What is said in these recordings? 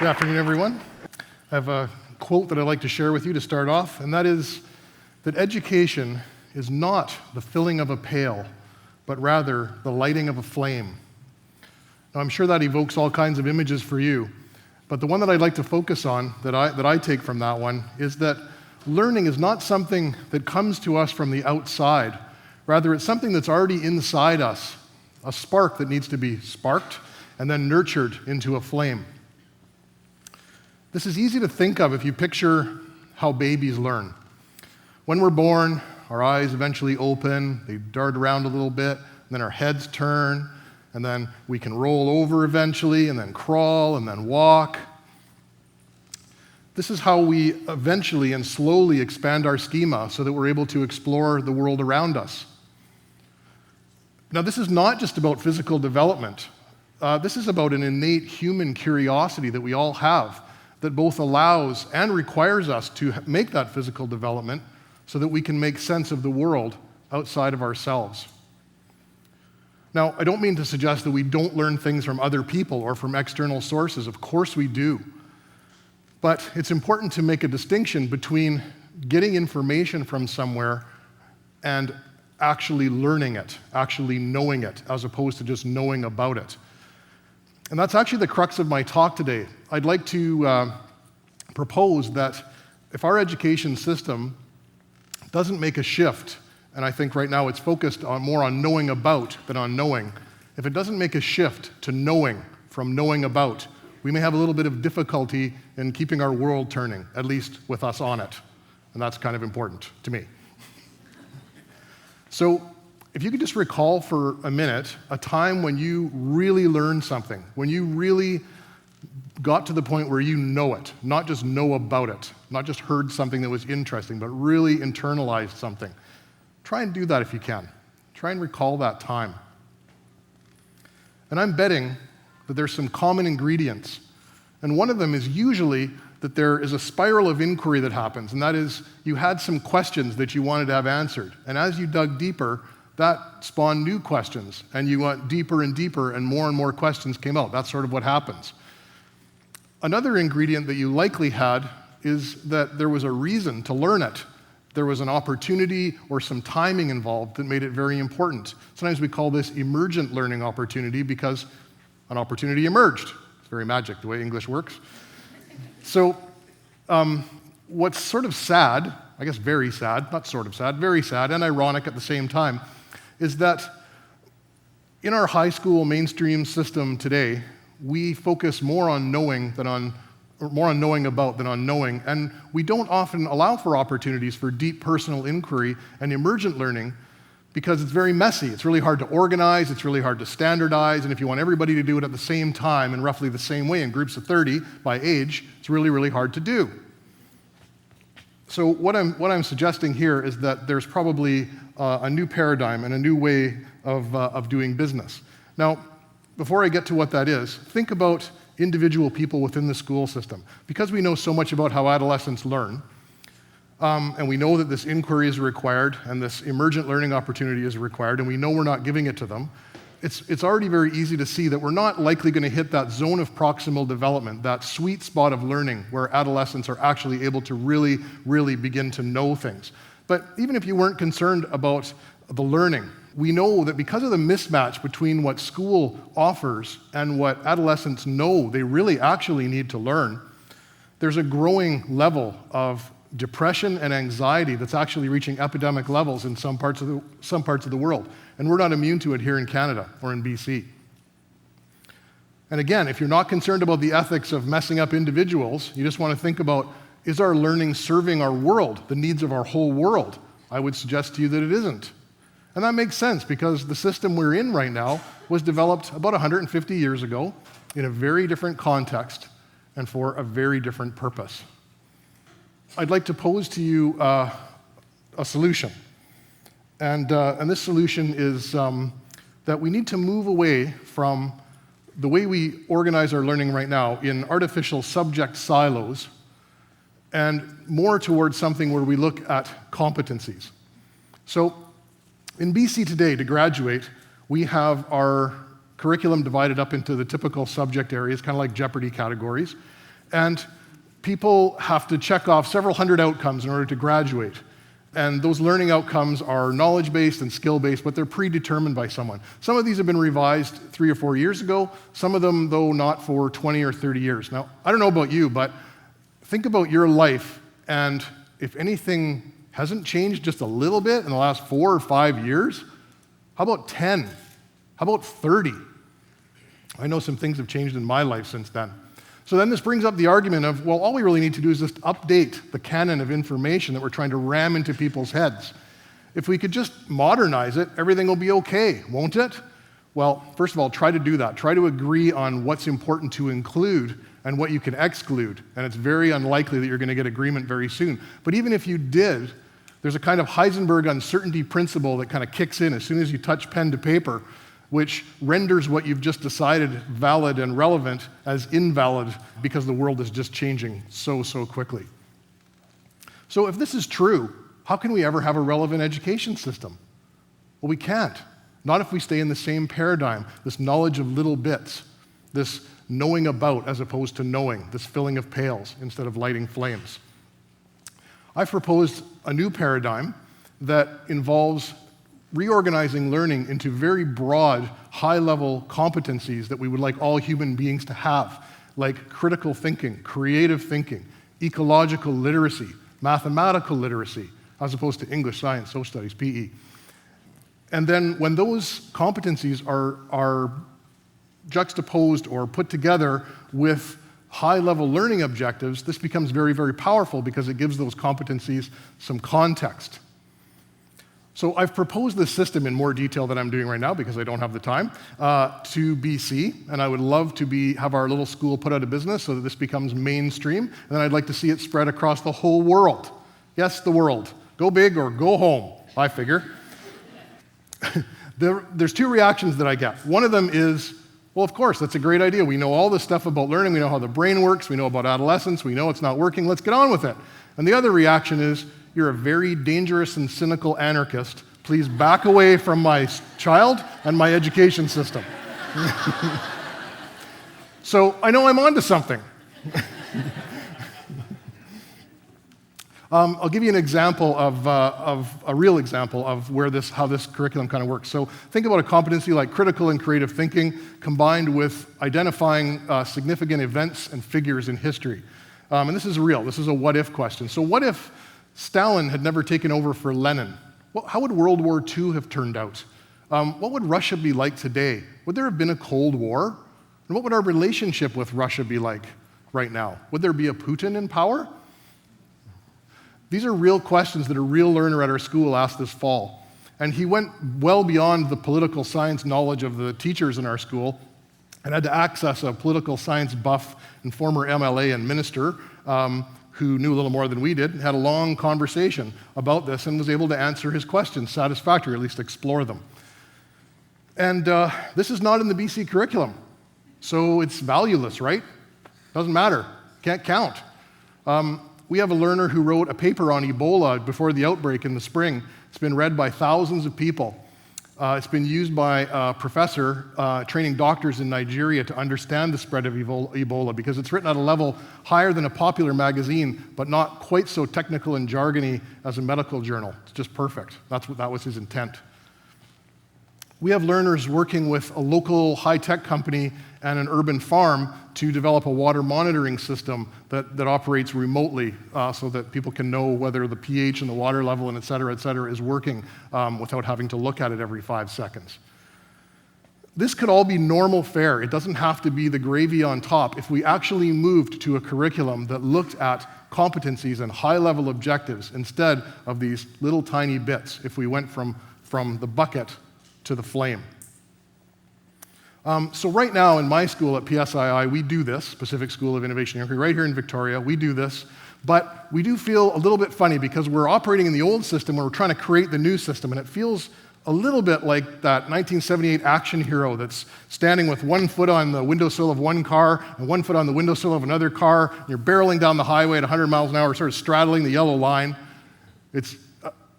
Good afternoon, everyone. I have a quote that I'd like to share with you to start off, and that is that education is not the filling of a pail, but rather the lighting of a flame. Now, I'm sure that evokes all kinds of images for you, but the one that I'd like to focus on, that I take from that one, is that learning is not something that comes to us from the outside. Rather, it's something that's already inside us, a spark that needs to be sparked and then nurtured into a flame. This is easy to think of if you picture how babies learn. When we're born, our eyes eventually open, they dart around a little bit, and then our heads turn, and then we can roll over eventually, and then crawl, and then walk. This is how we eventually and slowly expand our schema so that we're able to explore the world around us. Now, this is not just about physical development. This is about an innate human curiosity that we all have that both allows and requires us to make that physical development so that we can make sense of the world outside of ourselves. Now, I don't mean to suggest that we don't learn things from other people or from external sources. Of course we do. But it's important to make a distinction between getting information from somewhere and actually learning it, actually knowing it, as opposed to just knowing about it. And that's actually the crux of my talk today. I'd like to propose that if our education system doesn't make a shift, and I think right now it's focused more on knowing about than on knowing, if it doesn't make a shift to knowing from knowing about, we may have a little bit of difficulty in keeping our world turning, at least with us on it. And that's kind of important to me. So, if you could just recall for a minute a time when you really learned something, when you really got to the point where you know it, not just know about it, not just heard something that was interesting, but really internalized something. Try and do that if you can. Try and recall that time. And I'm betting that there's some common ingredients. And one of them is usually that there is a spiral of inquiry that happens, and that is you had some questions that you wanted to have answered. And as you dug deeper, that spawned new questions, and you went deeper and deeper, and more questions came out. That's sort of what happens. Another ingredient that you likely had is that there was a reason to learn it. There was an opportunity or some timing involved that made it very important. Sometimes we call this emergent learning opportunity because an opportunity emerged. It's very magic, the way English works. So what's sort of sad, I guess very sad, not sort of sad, very sad and ironic at the same time, is that in our high school mainstream system today, we focus more on knowing about than on knowing, and we don't often allow for opportunities for deep personal inquiry and emergent learning because it's very messy. It's really hard to organize, it's really hard to standardize, and if you want everybody to do it at the same time in roughly the same way in groups of 30 by age, it's really hard to do. So what I'm suggesting here is that there's probably a new paradigm and a new way of doing business. Now, before I get to what that is, think about individual people within the school system. Because we know so much about how adolescents learn, and we know that this inquiry is required and this emergent learning opportunity is required, and we know we're not giving it to them, it's already very easy to see that we're not likely going to hit that zone of proximal development, that sweet spot of learning where adolescents are actually able to really begin to know things. But even if you weren't concerned about the learning, we know that because of the mismatch between what school offers and what adolescents know they really actually need to learn, there's a growing level of depression and anxiety that's actually reaching epidemic levels in some parts of the world. And we're not immune to it here in Canada or in BC. And again, if you're not concerned about the ethics of messing up individuals, you just want to think about, is our learning serving our world, the needs of our whole world? I would suggest to you that it isn't. And that makes sense because the system we're in right now was developed about 150 years ago in a very different context and for a very different purpose. I'd like to pose to you a solution. And this solution is that we need to move away from the way we organize our learning right now in artificial subject silos and more towards something where we look at competencies. So in BC today, to graduate, we have our curriculum divided up into the typical subject areas, kind of like Jeopardy categories. And people have to check off several hundred outcomes in order to graduate. And those learning outcomes are knowledge-based and skill-based, but they're predetermined by someone. Some of these have been revised 3 or 4 years ago, some of them, though, not for 20 or 30 years. Now, I don't know about you, but think about your life, and if anything hasn't changed just a little bit in the last 4 or 5 years, how about 10? How about 30? I know some things have changed in my life since then. So then this brings up the argument of, well, all we really need to do is just update the canon of information that we're trying to ram into people's heads. If we could just modernize it, everything will be okay, won't it? Well, first of all, try to do that. Try to agree on what's important to include and what you can exclude. And it's very unlikely that you're going to get agreement very soon. But even if you did, there's a kind of Heisenberg uncertainty principle that kind of kicks in as soon as you touch pen to paper, which renders what you've just decided valid and relevant as invalid because the world is just changing so quickly. So if this is true, how can we ever have a relevant education system? Well, we can't. Not if we stay in the same paradigm, this knowledge of little bits, this knowing about as opposed to knowing, this filling of pails instead of lighting flames. I've proposed a new paradigm that involves reorganizing learning into very broad, high-level competencies that we would like all human beings to have, like critical thinking, creative thinking, ecological literacy, mathematical literacy, as opposed to English, science, social studies, PE. And then when those competencies are juxtaposed or put together with high-level learning objectives, this becomes very powerful because it gives those competencies some context. So I've proposed this system in more detail than I'm doing right now because I don't have the time to BC, and I would love to have our little school put out of business so that this becomes mainstream, and then I'd like to see it spread across the whole world. Yes, the world. Go big or go home, I figure. There's 2 reactions that I get. One of them is, well, of course, that's a great idea. We know all this stuff about learning. We know how the brain works. We know about adolescence. We know it's not working. Let's get on with it. And the other reaction is, you're a very dangerous and cynical anarchist. Please back away from my child and my education system. So I know I'm onto something. I'll give you an example of a real example of how this curriculum kind of works. So think about a competency like critical and creative thinking combined with identifying significant events and figures in history. And this is real. This is a what-if question. So what if Stalin had never taken over for Lenin? Well, how would World War II have turned out? What would Russia be like today? Would there have been a Cold War? And what would our relationship with Russia be like right now? Would there be a Putin in power? These are real questions that a real learner at our school asked this fall. And he went well beyond the political science knowledge of the teachers in our school and had to access a political science buff and former MLA and minister who knew a little more than we did, had a long conversation about this and was able to answer his questions satisfactorily, at least explore them. And this is not in the BC curriculum, so it's valueless, right? Doesn't matter, can't count. We have a learner who wrote a paper on Ebola before the outbreak in the spring. It's been read by thousands of people. It's been used by a professor training doctors in Nigeria to understand the spread of Ebola because it's written at a level higher than a popular magazine, but not quite so technical and jargony as a medical journal. It's just perfect. That was his intent. We have learners working with a local high-tech company and an urban farm to develop a water monitoring system that operates remotely so that people can know whether the pH and the water level and et cetera, is working without having to look at it every 5 seconds. This could all be normal fare. It doesn't have to be the gravy on top if we actually moved to a curriculum that looked at competencies and high-level objectives instead of these little tiny bits, if we went from the bucket to the flame. So right now in my school at PSII, we do this, Pacific School of Innovation and Inquiry, right here in Victoria, we do this, but we do feel a little bit funny because we're operating in the old system where we're trying to create the new system, and it feels a little bit like that 1978 action hero that's standing with one foot on the windowsill of one car and one foot on the windowsill of another car, and you're barreling down the highway at 100 miles an hour, sort of straddling the yellow line.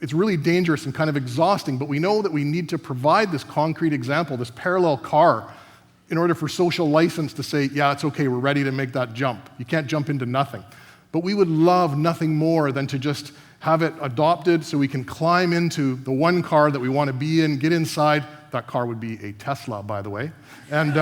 It's really dangerous and kind of exhausting, but we know that we need to provide this concrete example, this parallel car, in order for social license to say, yeah, it's okay, we're ready to make that jump. You can't jump into nothing. But we would love nothing more than to just have it adopted so we can climb into the one car that we want to be in, get inside. That car would be a Tesla, by the way. And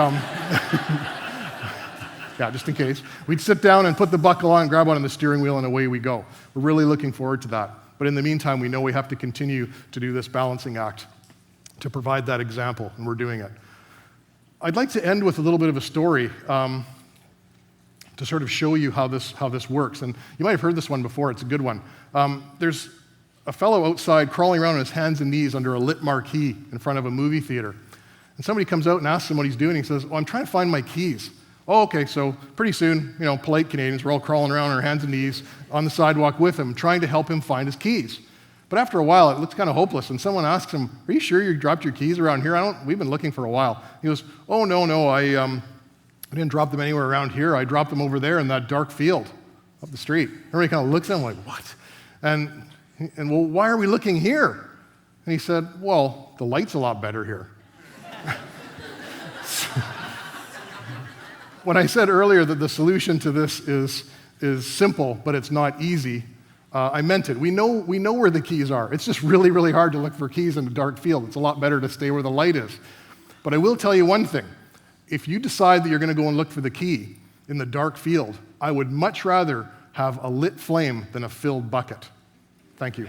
yeah, just in case. We'd sit down and put the buckle on, grab onto the steering wheel, and away we go. We're really looking forward to that. But in the meantime, we know we have to continue to do this balancing act to provide that example, and we're doing it. I'd like to end with a little bit of a story to sort of show you how this works. And you might have heard this one before. It's a good one. There's a fellow outside crawling around on his hands and knees under a lit marquee in front of a movie theater. And somebody comes out and asks him what he's doing. He says, I'm trying to find my keys. Oh, okay, so pretty soon, polite Canadians, we're all crawling around on our hands and knees on the sidewalk with him, trying to help him find his keys. But after a while, it looks kind of hopeless, and someone asks him, are you sure you dropped your keys around here? We've been looking for a while. He goes, oh, no, I didn't drop them anywhere around here. I dropped them over there in that dark field up the street. Everybody kind of looks at him like, what? And well, why are we looking here? And he said, well, the light's a lot better here. When I said earlier that the solution to this is simple, but it's not easy, I meant it. We know where the keys are. It's just really, really hard to look for keys in a dark field. It's a lot better to stay where the light is. But I will tell you one thing. If you decide that you're going to go and look for the key in the dark field, I would much rather have a lit flame than a filled bucket. Thank you.